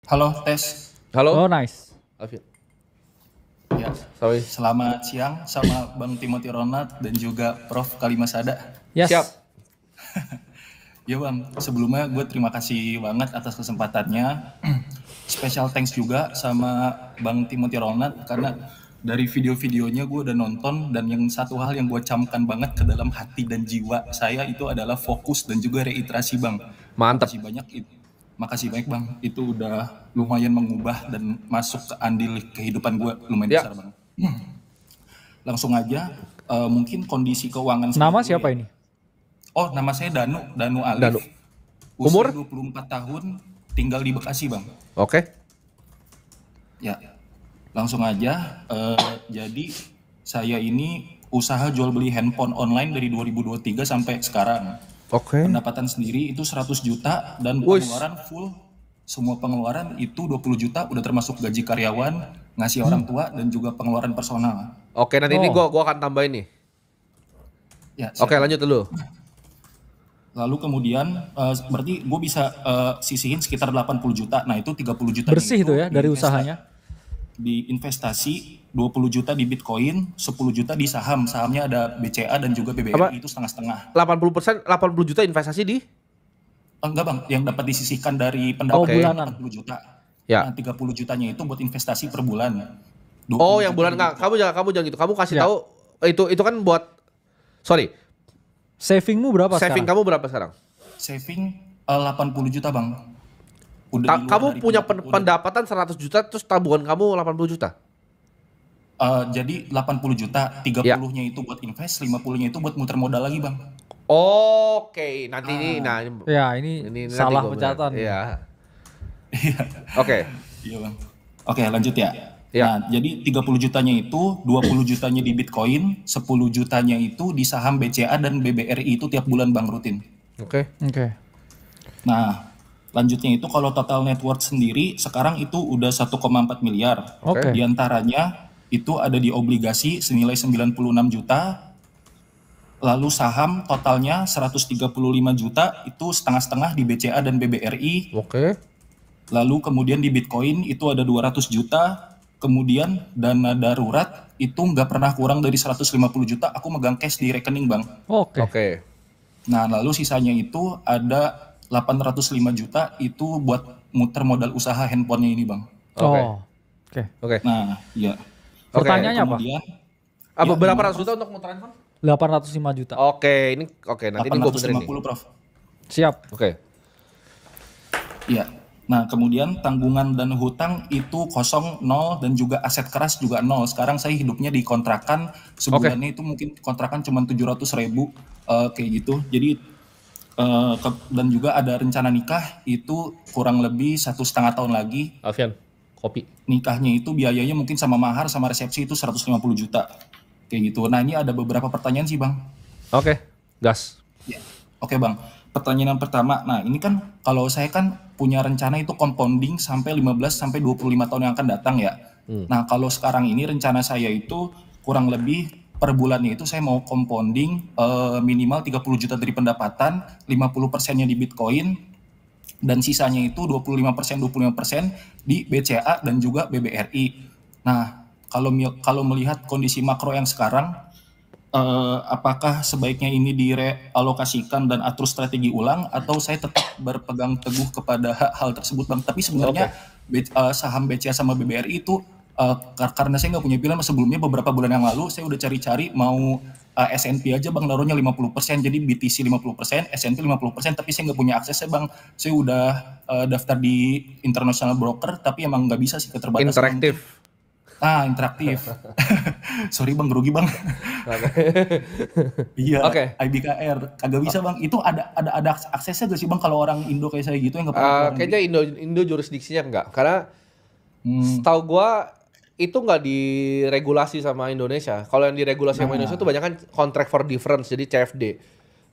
Halo, tes. Halo, Oh nice. Alvin. Ya, Sorry. selamat siang sama Bang Timothy Ronald dan juga Prof. Kalimasada. Yes. Siap. Ya Bang, sebelumnya gue terima kasih banget atas kesempatannya. Special thanks juga sama Bang Timothy Ronald karena dari video-videonya gue udah nonton dan yang satu hal yang gue camkan banget ke dalam hati dan jiwa saya itu adalah fokus dan juga reiterasi Bang. Mantap. Makasih banyak Bang, itu udah lumayan mengubah dan masuk ke andil kehidupan gue lumayan Ya. besar Bang. Langsung aja, mungkin kondisi keuangan saya Nama dulu siapa ya. ini? Oh, nama saya Danu Alif. Danu. Usia Umur? 24 tahun, tinggal di Bekasi Bang. Oke. Ya, langsung aja. Jadi saya ini usaha jual beli handphone online dari 2023 sampai sekarang. Oke. Pendapatan sendiri itu 100 juta dan Wih. pengeluaran full. Semua pengeluaran itu 20 juta udah termasuk gaji karyawan, ngasih orang tua dan juga pengeluaran personal. Oke, nanti ini gua akan tambahin nih. Ya, siap. Oke, lanjut dulu. Lalu kemudian berarti gue bisa sisihin sekitar 80 juta. Nah, itu 30 juta Bersih itu ya dari usahanya. Di investasi 20 juta di Bitcoin, 10 juta di saham. Sahamnya ada BCA dan juga BBRI Apa? itu setengah-setengah. 80%, 80 juta investasi di? Enggak Bang, yang dapat disisihkan dari pendapatan bulanan. 40 juta. Ya. Nah, 30 jutanya itu buat investasi per bulan. 20 Oh, yang juta bulan di enggak. Bitcoin. Kamu jangan gitu. Kamu kasih Ya. tahu itu kan buat sorry. Savingmu berapa Saving sekarang? kamu berapa sekarang? Saving 80 juta Bang. Udah di luar Kamu dari punya pendapatan. pendapatan 100 juta terus tabungan kamu 80 juta. Jadi 80 juta, 30-nya itu buat invest, 50-nya itu buat muter modal lagi Bang. Oke, nanti ini Ya ini nanti salah gua pencatatan. Iya. Oke. Iya Bang. Oke, lanjut ya. Ya. Nah, jadi 30 jutanya itu 20 jutanya di Bitcoin, 10 jutanya itu di saham BCA dan BBRI itu tiap bulan Bang rutin. Oke. Oke. Nah, lanjutnya itu kalau total net worth sendiri sekarang itu udah 1,4 miliar. Oke. Di antaranya itu ada di obligasi senilai 96 juta. Lalu saham totalnya 135 juta itu setengah-setengah di BCA dan BBRI. Oke. Lalu kemudian di Bitcoin itu ada 200 juta. Kemudian dana darurat itu nggak pernah kurang dari 150 juta. Aku megang cash di rekening Bang. Oke. Oke. Nah lalu sisanya itu ada 805 juta itu buat muter modal usaha handphonenya ini Bang. Oke. Oh. Oke. Oke. Nah iya. Oke, Pertanyaannya apa? Kemudian Apa ya, berapa gimana, ratus juta untuk muter handphone? 805 juta. Oke, nanti ini gue benerin nih. 850 Prof. Siap. Oke. Iya. Nah, kemudian tanggungan dan hutang itu kosong, nol, dan juga aset keras juga nol. Sekarang saya hidupnya di kontrakan, sebulannya itu mungkin kontrakan cuma 700.000 kayak gitu. Jadi dan juga ada rencana nikah itu kurang lebih 1,5 tahun lagi. Alfian, kopi. Nikahnya itu biayanya mungkin sama mahar sama resepsi itu 150 juta. Kayak gitu. Nah, ini ada beberapa pertanyaan sih, Bang. Oke, gas. Ya. Oke Bang, pertanyaan yang pertama. Nah ini kan kalau saya kan punya rencana itu compounding sampai 15 sampai 25 tahun yang akan datang ya. Nah kalau sekarang ini rencana saya itu kurang lebih per bulannya itu saya mau compounding minimal 30 juta dari pendapatan, 50%-nya di Bitcoin, dan sisanya itu 25% di BCA dan juga BBRI. Nah kalau melihat kondisi makro yang sekarang, apakah sebaiknya ini direalokasikan dan atur strategi ulang atau saya tetap berpegang teguh kepada hal tersebut Bang. Tapi sebenarnya saham BCA sama BBRI itu karena saya nggak punya pilihan sebelumnya beberapa bulan yang lalu saya udah cari-cari mau S&P aja Bang naruhnya 50%, jadi BTC 50%, S&P 50%, tapi saya nggak punya akses Bang. Saya udah daftar di international broker tapi emang nggak bisa sih keterbatasan. Interaktif. Interaktif. Sorry Bang, grogi Bang. Iya. Oke. IBKR kagak bisa Bang. Itu ada aksesnya gak sih Bang kalau orang Indo kayak saya gitu yang nggak pernah keluar negeri? Kayaknya Indo jurisdiksinya enggak, karena setahu gua itu nggak diregulasi sama Indonesia. Kalau yang diregulasi sama Indonesia itu banyak kan contract for difference, jadi CFD.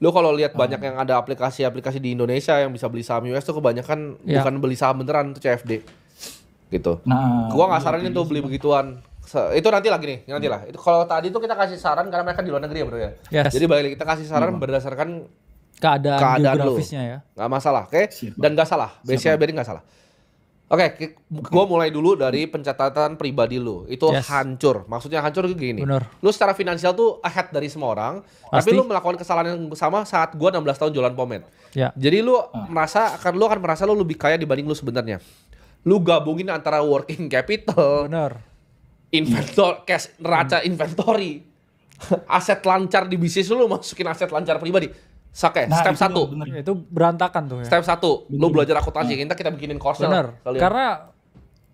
Lu kalau lihat banyak yang ada aplikasi-aplikasi di Indonesia yang bisa beli saham US tuh kebanyakan bukan beli saham beneran, itu CFD. Gitu. Nah, Gua nggak saranin tuh beli begituan. Itu nanti lagi nih, nanti lah. Itu kalau tadi tuh kita kasih saran karena mereka di luar negeri ya bro ya. Yes. Jadi balik lagi kita kasih saran berdasarkan Keadaan lu. geografisnya ya. Nggak masalah, oke? Dan nggak salah. BCA BRI nggak salah. Oke, gua mulai dulu dari pencatatan pribadi lu. Itu Yes. hancur. Maksudnya hancur itu gini. Bener. Lu secara finansial tuh ahead dari semua orang, Pasti. tapi lu melakukan kesalahan yang sama saat gua 16 tahun jualan pomade. Ya. Jadi lu akan merasa lu lebih kaya dibanding lu sebenarnya. Lu gabungin antara working capital, Bener. inventor, cash, neraca inventory, aset lancar di bisnis lu masukin aset lancar pribadi. Oke, Nah, step itu 1. bener. Itu berantakan tuh ya. Step 1, lu belajar akuntansi. Kita bikinin course Bener. Karena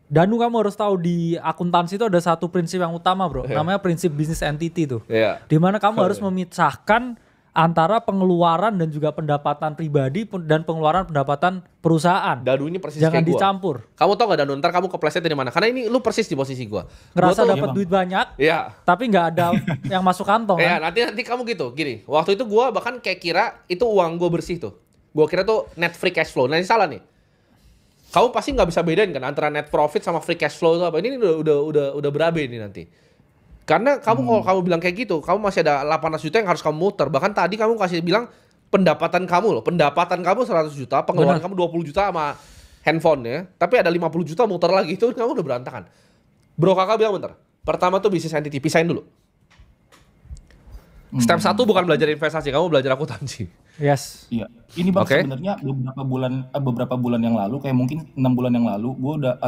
Danu, kamu harus tahu di akuntansi itu ada satu prinsip yang utama, bro. Iya. Namanya prinsip business entity tuh. Iya. Dimana kamu harus memisahkan antara pengeluaran dan juga pendapatan pribadi dan pengeluaran pendapatan perusahaan. Danu ini persis Jangan kayak gua. dicampur. Kamu tau gak Danu, ntar kamu kepleset dari mana? Karena ini lu persis di posisi gua. Ngerasa Gua tuh- dapat Bang. duit banyak, Iya. tapi nggak ada yang masuk kantong Iya, kan? nanti kamu gitu. Gini, waktu itu gua bahkan kayak kira itu uang gua bersih tuh. Gua kira tuh net free cash flow. Nah, ini salah nih. Kamu pasti nggak bisa bedain kan antara net profit sama free cash flow itu apa. Ini udah berabe ini nanti. Karena kamu kalau kamu bilang kayak gitu, kamu masih ada 800 juta yang harus kamu muter. Bahkan tadi kamu kasih bilang pendapatan kamu 100 juta, pengeluaran kamu 20 juta sama handphone ya. Tapi ada 50 juta muter lagi, itu kamu udah berantakan. Bro kakak bilang bentar. Pertama tuh bisnis entity, pisahin dulu. Step 1 bukan belajar investasi, kamu belajar akuntansi. Yes. Iya, ini bang Oke. sebenarnya beberapa bulan yang lalu, kayak mungkin 6 bulan yang lalu,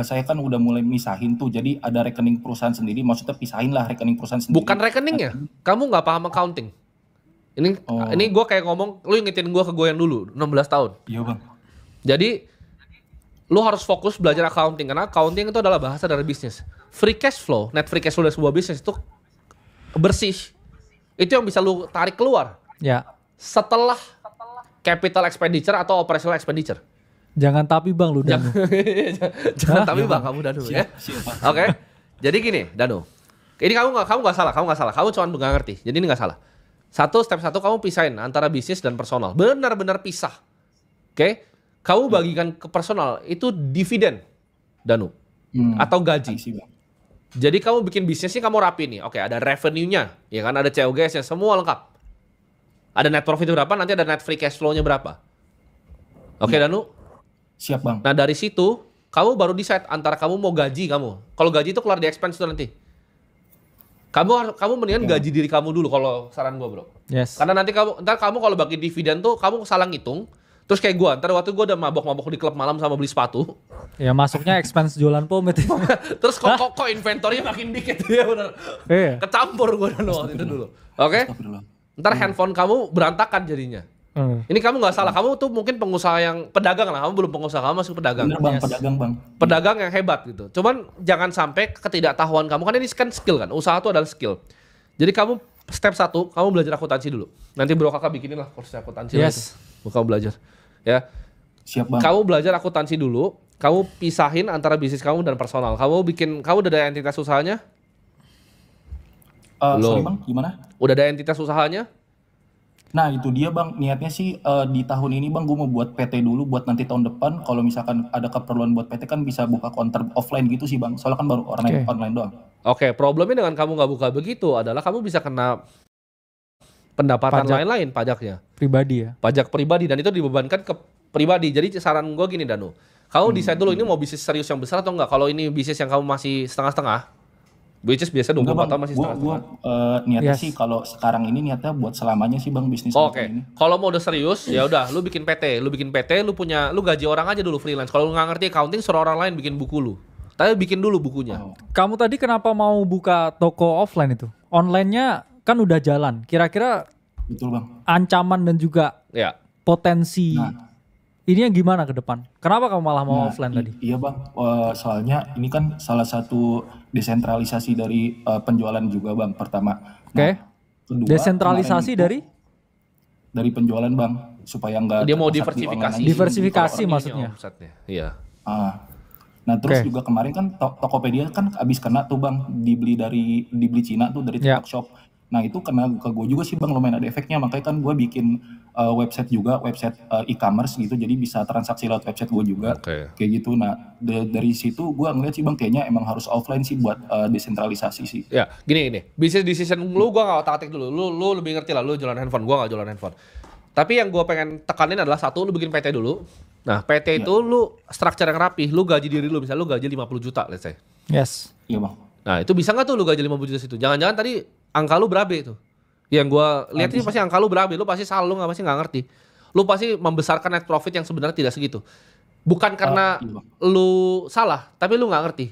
saya kan udah mulai misahin tuh, jadi ada rekening perusahaan sendiri, maksudnya pisahin lah rekening perusahaan sendiri. Bukan rekeningnya, kamu nggak paham accounting. Ini gue kayak ngomong, lu ingetin gue ke gue yang dulu, 16 tahun. Iya bang. Jadi, lu harus fokus belajar accounting, karena accounting itu adalah bahasa dari bisnis. Free cash flow, net free cash flow dari sebuah bisnis itu bersih. Itu yang bisa lu tarik keluar Ya. setelah capital expenditure atau operational expenditure. Jangan tapi bang lu Danu. Jangan tapi bang, kamu Danu ya. Siap, Bang. Oke. Jadi gini, Danu. Ini kamu nggak salah. Kamu cuma nggak ngerti. Jadi ini nggak salah. Step 1 kamu pisahin antara bisnis dan personal. Benar-benar pisah. Oke? Kamu bagikan ke personal itu dividen, Danu, atau gaji. Sih, Bang. Jadi kamu bikin bisnisnya kamu rapi nih. Oke, ada revenue-nya, ya kan, ada COGS-nya, semua lengkap. Ada net profit berapa, nanti ada net free cash flow-nya berapa. Oke, Danu? Siap bang. Nah, dari situ kamu baru decide antara kamu mau gaji kamu. Kalau gaji itu keluar di expense itu nanti. Kamu mendingan gaji diri kamu dulu kalau saran gua, Bro. Yes. Karena nanti ntar kamu kalau bagi dividen tuh kamu salah ngitung. Terus kayak gua, ntar waktu gua udah mabok-mabok di klub malam sama beli sepatu. Ya masuknya expense jualan pomade. Terus kok inventory makin dikit ya benar. Iya. Kecampur gua dan waktu itu dulu. Oke? Astagfirullah. Ntar handphone kamu berantakan jadinya. Ini kamu nggak salah, kamu tuh mungkin pengusaha yang pedagang lah, kamu belum pengusaha, kamu masuk pedagang. Bener bang, Yes. pedagang bang. Pedagang yang hebat gitu. Cuman jangan sampai ketidaktahuan kamu, kan ini kan skill kan, usaha itu adalah skill. Jadi kamu step 1, kamu belajar akuntansi dulu. Nanti bro kakak bikinin lah kursus akuntansi lah Yes. itu. Kamu belajar. Ya. Siap bang. Kamu belajar akuntansi dulu, kamu pisahin antara bisnis kamu dan personal. Kamu udah ada entitas usahanya? Sorry belum. bang, gimana? Udah ada entitas usahanya? Nah itu dia bang, niatnya sih di tahun ini bang gue mau buat PT dulu buat nanti tahun depan. Kalau misalkan ada keperluan buat PT kan bisa buka counter offline gitu sih bang. Soalnya kan baru online, Oke. online doang. Oke, problemnya dengan kamu nggak buka begitu adalah kamu bisa kena pendapatan Pajak. lain-lain pajaknya. Pribadi ya. Pajak pribadi dan itu dibebankan ke pribadi. Jadi saran gue gini Danu, kamu decide dulu ini mau bisnis serius yang besar atau enggak. Kalau ini bisnis yang kamu masih setengah-setengah, which is biasa 24 Enggak, Bang. tahun masih Gue setengah-setengah. niatnya Yes. sih kalau sekarang ini niatnya buat selamanya sih bang bisnis Oke, ini. kalau mau udah serius ya udah, lu bikin PT, lu gaji orang aja dulu freelance. Kalau lu nggak ngerti accounting, suruh orang lain bikin buku lu. Tapi bikin dulu bukunya. Oh. Kamu tadi kenapa mau buka toko offline itu? Online-nya kan udah jalan. Kira-kira Betul bang. ancaman dan juga Ya. potensi Nah. ini yang gimana ke depan? Kenapa kamu malah mau Nah, offline tadi? Iya bang, soalnya ini kan salah satu desentralisasi dari penjualan juga bang pertama. Oke. Kedua, Desentralisasi kemarin itu dari penjualan bang supaya nggak Dia mau terpusat di diversifikasi. online aja. Diversifikasi Kalau maksudnya. ininya omsetnya. Iya. Ah. Nah terus Oke. juga kemarin kan Tokopedia kan abis kena tuh bang dibeli Cina tuh dari Ya. TikTok Shop. Nah itu kena ke gue juga sih bang, lumayan ada efeknya. Makanya kan gue bikin website juga, website e-commerce gitu, jadi bisa transaksi lewat website gue juga. Oke. Kayak gitu. Nah dari situ gue ngeliat sih bang kayaknya emang harus offline sih buat desentralisasi sih. Ya, gini. Business decision lu gua enggak otak-atik dulu. Lu lebih ngerti lah, lu jualan handphone, gua enggak jualan handphone. Tapi yang gua pengen tekanin adalah satu, lu bikin PT dulu. Nah, PT itu lu structure yang rapi, lu gaji diri lu, misalnya lu gaji 50 juta, let's say. Yes. Iya bang. Nah, itu bisa nggak tuh lu gaji 50 juta situ? Jangan-jangan tadi angka lu berapa itu? Yang gua lihat ini pasti angka lu berapa, lu pasti salah, lu pasti nggak ngerti. Lu pasti membesarkan net profit yang sebenarnya tidak segitu. Bukan karena lu salah, tapi lu nggak ngerti.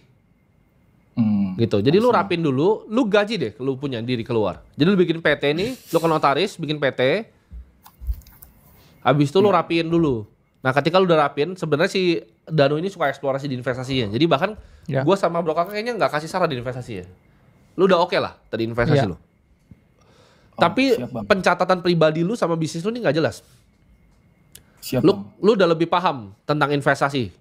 Gitu. Jadi lu rapin dulu, lu gaji deh lu punya diri keluar. Jadi lu bikin PT nih, lu ke notaris, bikin PT. Habis itu lu rapiin dulu. Nah, ketika lu udah rapin, sebenarnya si Danu ini suka eksplorasi di investasinya. Jadi bahkan gue sama Bro Kakak kayaknya nggak kasih saran di investasi ya. Lu udah oke lah tadi investasi lu. Tapi pencatatan pribadi lu sama bisnis lu ini nggak jelas. Siap, lu udah lebih paham tentang investasi.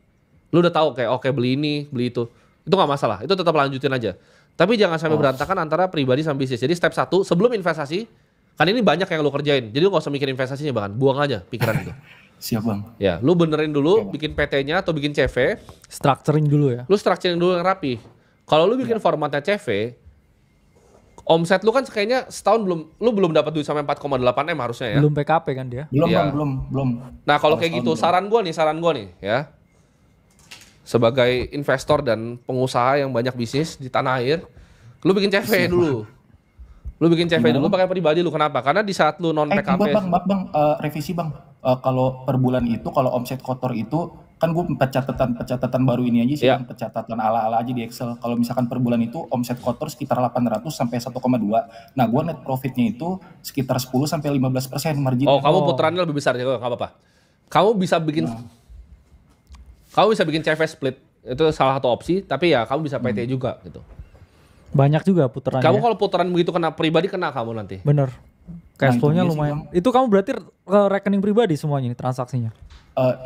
Lu udah tahu kayak oke beli ini, beli itu. Itu nggak masalah. Itu tetap lanjutin aja. Tapi jangan sampai berantakan antara pribadi sama bisnis. Jadi step 1 sebelum investasi, kan ini banyak yang lu kerjain. Jadi lu nggak usah mikir investasinya bahkan, buang aja pikiran itu. Siap bang. Ya, lu benerin dulu bikin PT-nya atau bikin CV. Structuring dulu ya. Lu structuring dulu yang rapi. Kalau lu bikin formatnya CV, omset lu kan kayaknya setahun lu belum dapat duit sampai 4,8 M harusnya ya. Belum PKP kan dia. Belum Iya. bang, belum. Nah, kalau kayak gitu saran gua nih ya. Sebagai investor dan pengusaha yang banyak bisnis di tanah air, lu bikin CV dulu. Lu bikin CV dulu pakai pribadi lu. Kenapa? Karena di saat lu non PKP. Bang, revisi bang. Kalau per bulan itu, kalau omset kotor itu, kan gue pencatatan baru ini aja sih, bang, pencatatan ala-ala aja di Excel. Kalau misalkan per bulan itu omset kotor sekitar 800 sampai 1,2. Nah, gue net profitnya itu sekitar 10 sampai 15% margin. Oh, kamu putarannya lebih besar ya, nggak apa-apa. Kamu bisa bikin CV split. Itu salah satu opsi, tapi ya kamu bisa PT juga gitu. Banyak juga putarannya. Kamu kalau putaran begitu kena pribadi kena kamu nanti. Bener. Cash flow-nya itu dia lumayan. sih, Itu kamu berarti ke rekening pribadi semuanya ini transaksinya?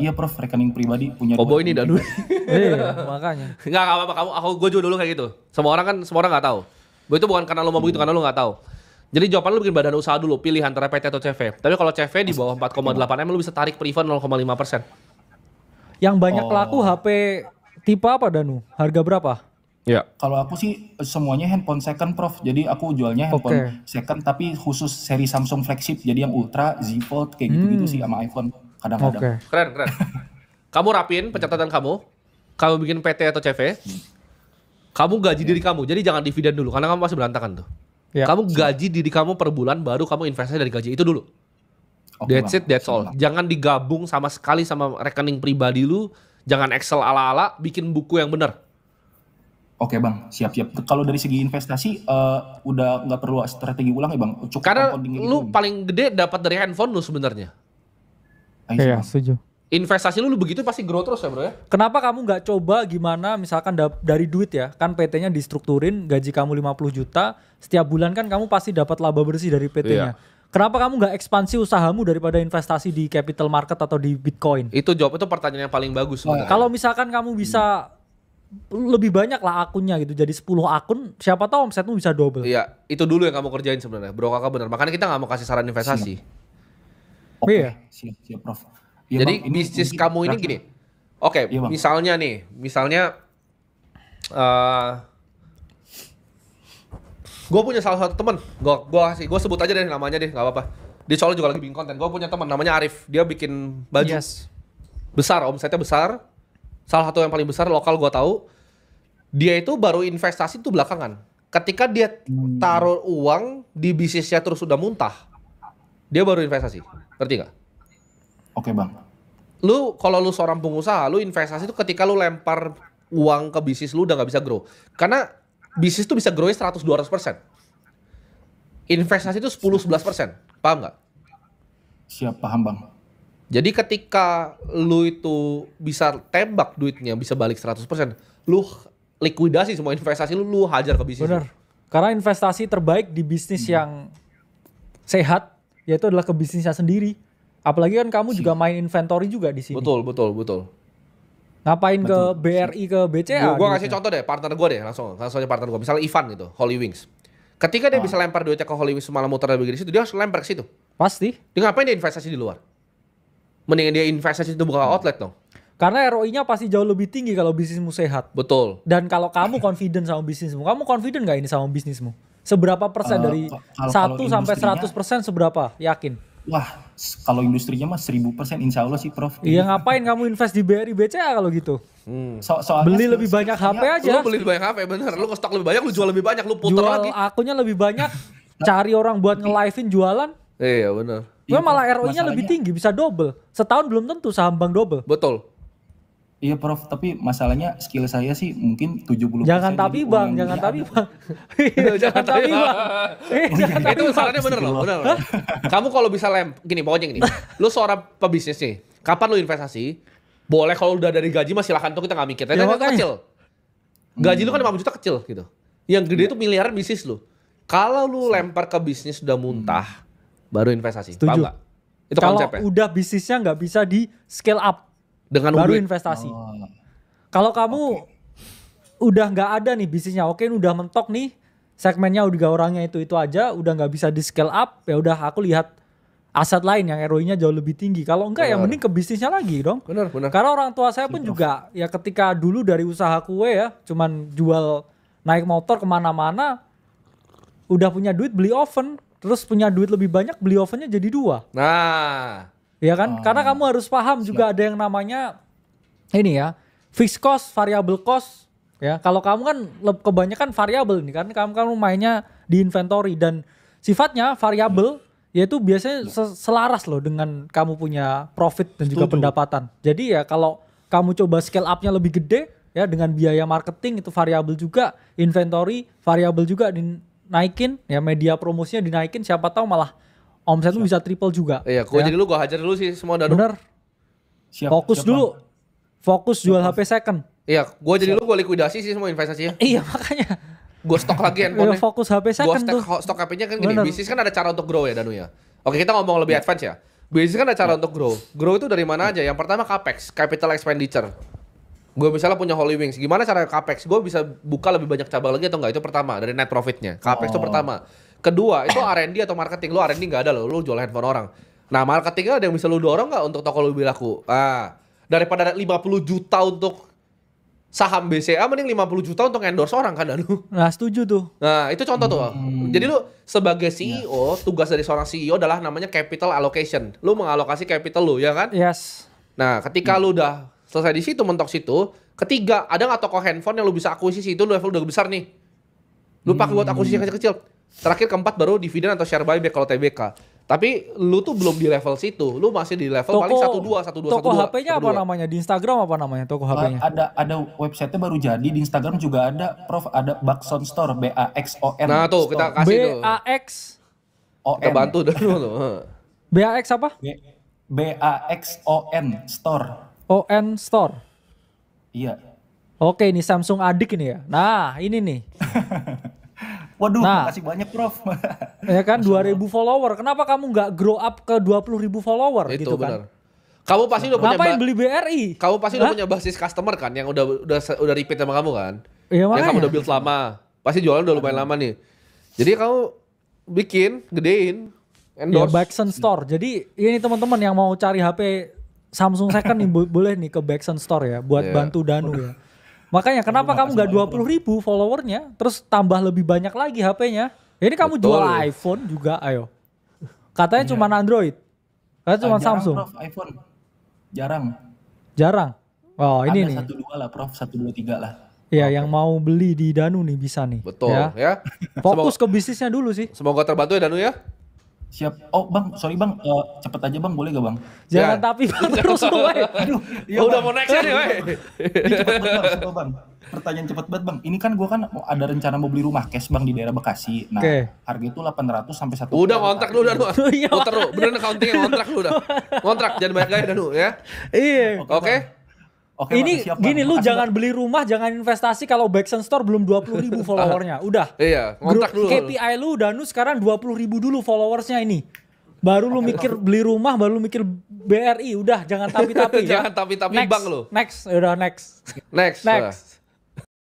Iya Prof, rekening pribadi punya. Oh boy ini dah dulu. Iya, makanya. Nggak apa-apa, gue juga dulu kayak gitu. Semua orang nggak tahu. Itu bukan karena lo mau begitu, karena lo nggak tahu. Jadi jawaban lu bikin badan usaha dulu, pilih antara PT atau CV. Tapi kalau CV di bawah 4,8 M lu bisa tarik pre-fund 0,5%. Yang banyak laku HP tipe apa Danu? Harga berapa? Iya. Kalau aku sih semuanya handphone second Prof. Jadi aku jualnya handphone second tapi khusus seri Samsung flagship. Jadi yang Ultra, Z Fold kayak gitu-gitu sih sama iPhone kadang-kadang. Keren. Kamu rapin pencatatan kamu bikin PT atau CV. Kamu gaji diri kamu. Jadi jangan dividen dulu karena kamu pasti berantakan tuh. Ya. Kamu gaji diri kamu per bulan baru kamu investasi dari gaji itu dulu. That's it, that's all. Jangan digabung sama sekali sama rekening pribadi lu. Jangan Excel ala-ala, bikin buku yang benar. Oke bang, siap-siap. Kalau dari segi investasi, udah nggak perlu strategi ulang ya bang? Cukup karena lu paling gede dapat dari handphone lu sebenarnya. Iya, setuju. Investasi lu begitu pasti grow terus ya bro ya. Kenapa kamu nggak coba gimana misalkan dari duit ya, kan PT-nya distrukturin, gaji kamu 50 juta, setiap bulan kan kamu pasti dapat laba bersih dari PT-nya. Iya. Kenapa kamu nggak ekspansi usahamu daripada investasi di capital market atau di Bitcoin? Itu pertanyaan yang paling bagus. Kalau misalkan kamu bisa lebih banyak lah akunnya gitu, jadi 10 akun, siapa tahu omsetmu bisa double. Iya, itu dulu yang kamu kerjain sebenarnya, bro kakak benar. Makanya kita nggak mau kasih saran investasi. Oke, siap Prof. Ya, jadi bang, bisnis kamu ini gini. Oke, iya, misalnya gue punya salah satu teman, gue sebut aja deh namanya deh, nggak apa-apa. Di Solo juga lagi bikin konten. Gue punya teman namanya Arif, dia bikin baju besar, omsetnya besar. Salah satu yang paling besar lokal gue tahu. Dia itu baru investasi tuh belakangan. Ketika dia taruh uang di bisnisnya terus udah muntah, dia baru investasi. Ngerti nggak? Oke bang. Kalau lu seorang pengusaha, lu investasi itu ketika lu lempar uang ke bisnis lu udah nggak bisa grow. Karena bisnis tuh bisa grow-nya 100-200%. Investasi itu 10-11%. Paham nggak? Siap, paham bang. Jadi ketika lu itu bisa tembak duitnya, bisa balik 100%, lu likuidasi semua investasi lu hajar ke bisnis. Benar. Karena investasi terbaik di bisnis yang sehat, yaitu adalah ke bisnisnya sendiri. Apalagi kan kamu juga main inventory juga di sini. Betul. Ngapain ke BRI, ke BCA? Gue kasih contoh deh, partner gue deh, langsung aja partner gue. Misalnya Ivan gitu, Holy Wings. Ketika dia bisa lempar duitnya ke Holy Wings semalam muter di situ, dia harus lempar ke situ. Pasti. Dia ngapain dia investasi di luar? Mendingan dia investasi itu buka outlet dong. Karena ROI-nya pasti jauh lebih tinggi kalau bisnismu sehat. Betul. Dan kalau kamu confident sama bisnismu, kamu confident gak ini sama bisnismu? Seberapa persen dari 1 sampai 100% seberapa? Yakin? Wah, kalau industrinya mah 1000% insya Allah sih Prof. Iya, ngapain kamu invest di BRI BCA kalau gitu? Soalnya Beli lebih banyak HP aja. Lu beli lebih banyak HP bener. Lu nge-stok lebih banyak, lu jual lebih banyak, lu puter Jual lagi. akunnya lebih banyak, cari orang buat nge-live-in jualan. Iya bener. Gue Iya, malah Prof, ROI-nya lebih masalahnya- tinggi, bisa double. Setahun belum tentu saham bank double. Betul. Iya Prof, tapi masalahnya skill saya sih mungkin 70%. Jangan tapi jadi bang, uang jangan beli tapi ada. bang. Jangan tapi bang. Jangan tapi Itu bang. masalahnya bener loh, bener loh. Kamu kalau bisa gini pokoknya gini. Lu seorang pebisnis nih, kapan lu investasi? Boleh kalau udah dari gaji mah silakan tuh kita nggak mikir. Tapi Ya, itu makanya. kecil. Gaji lu kan 50 juta kecil gitu. Yang gede itu miliaran bisnis lu. Kalau lu lempar ke bisnis udah muntah, baru investasi. Setuju. Paham nggak? Itu Kalau konsepnya. udah bisnisnya nggak bisa di scale up, Dengan baru duit. investasi. Oh, Kalau kamu udah nggak ada nih bisnisnya, oke ini udah mentok nih, segmennya udah orangnya itu aja, udah nggak bisa di scale up, ya udah aku lihat aset lain yang ROI-nya jauh lebih tinggi. Kalau enggak ya Benar. mending ke bisnisnya lagi dong. Benar, benar. Karena orang tua saya pun juga ya ketika dulu dari usaha kue ya, cuman jual naik motor kemana-mana, udah punya duit beli oven, terus punya duit lebih banyak beli ovennya jadi 2. Nah, Ya kan? Karena kamu harus paham juga ada yang namanya ini ya, fixed cost, variable cost. Ya, kalau kamu kan kebanyakan variabel nih kan kamu mainnya di inventory dan sifatnya variabel yaitu biasanya selaras loh dengan kamu punya profit dan juga pendapatan. Jadi ya kalau kamu coba scale up-nya lebih gede ya dengan biaya marketing itu variabel juga, inventory variabel juga dinaikin, ya media promosinya dinaikin, siapa tahu malah omsetmu bisa triple juga. iya, gua jadi lu gua hajar dulu sih semua danu. Bener. siap, Fokus siap, dulu. Fokus jual HP second. Iya, gua jadi lu gua likuidasi sih semua investasinya. Iya makanya. Gua stok lagi Ya, handphonenya. fokus HP Gua second tuh. stok HP-nya kan gini, Bener. bisnis kan ada cara untuk grow ya Danu ya. Oke, kita ngomong lebih advance ya. Bisnis kan ada cara untuk grow. Grow itu dari mana aja? Yang pertama CAPEX, capital expenditure. Gue misalnya punya Holy Wings, gimana cara CAPEX? Gue bisa buka lebih banyak cabang lagi atau enggak? Itu pertama, dari net profitnya. CAPEX itu pertama. Kedua, itu R&D atau marketing. Lu R&D nggak ada loh, lu jual handphone orang. Nah, marketingnya ada yang bisa lu dorong nggak untuk toko lu lebih laku? Daripada 50 juta untuk saham BCA, mending 50 juta untuk endorse orang kan, Danu? Nah setuju tuh. Nah, itu contoh tuh. Jadi lu sebagai CEO, tugas dari seorang CEO adalah namanya capital allocation. Lu mengalokasi capital lu, ya kan? Yes. Nah, ketika lu udah selesai di situ, mentok situ, ketiga, ada nggak toko handphone yang lu bisa akuisisi itu level udah besar nih. Lu pakai buat akuisisi yang kecil-kecil. Terakhir keempat baru dividen atau share buyback kalau TBK. Tapi lu tuh belum di level situ. Lu masih di level paling 1-2. Toko HP-nya apa namanya? Di Instagram apa namanya toko HP-nya? ada website-nya baru jadi, di Instagram juga ada Prof, ada Baxon Store, BAXON. Nah, tuh kita kasih tuh. BAX. Kita bantu dulu tuh. BAX apa? BAXON Store. ON Store. Iya. Oke, ini Samsung adik ini ya. Nah, ini nih. Waduh, Nah. makasih banyak Prof. Ya kan 2.000 follower. Kenapa kamu nggak grow up ke 20.000 follower Itu gitu benar. kan? Kamu pasti udah punya Ngapain beli BRI? kamu pasti udah Hah? punya basis customer kan yang udah repeat sama kamu kan? Iya, Yang kamu makanya. udah build lama. Pasti jualan udah lumayan lama nih. Jadi kamu bikin, gedein, Ya, endorse. Baxon Store. Jadi ini teman-teman yang mau cari HP Samsung second nih boleh nih ke Baxon Store ya buat Iya. bantu Danu ya. Makanya kenapa kamu nggak 20.000 followernya, terus tambah lebih banyak lagi HP-nya? Ya, ini kamu Betul. jual iPhone juga, ayo. Katanya cuma Android, katanya cuma Jarang, Samsung, Prof, iPhone. Jarang. jarang. Oh ini ada nih, 1-2 lah Prof, 1-2-3 lah. ya yang mau beli di Danu nih bisa nih. Betul Ya. ya. Fokus ke bisnisnya dulu sih. Semoga terbantu ya Danu ya. Siap. Oh Bang, sorry Bang, cepet aja Bang, boleh gak Bang? Jangan Ya. tapi terus woy. Aduh, Oh, udah mau next nih, weh. Ini cepet banget Bang, cepet, Bang. Pertanyaan cepet banget Bang. Ini kan gua kan ada rencana mau beli rumah cash Bang di daerah Bekasi. Nah, Oke. harga itu 800 sampai 1 Udah ngontrak dulu Danu. Iya, Puter lu, beneran accountingnya ngontrak lu udah. Ngontrak jangan banyak gaya Danu ya. Iya. Oke. Oke, Ini Bang, siap, Bang. gini lu Makasih, jangan beli rumah, jangan investasi kalau Baxon Store belum 20.000 followernya. Udah. Iya, ngontrak dulu. KPI lu Danu sekarang 20.000 dulu followersnya ini. Baru lu mikir beli rumah, baru lu mikir BRI. Udah, jangan tapi-tapi ya. Jangan tapi-tapi Next, bang lu. Next, udah next. Next. Next.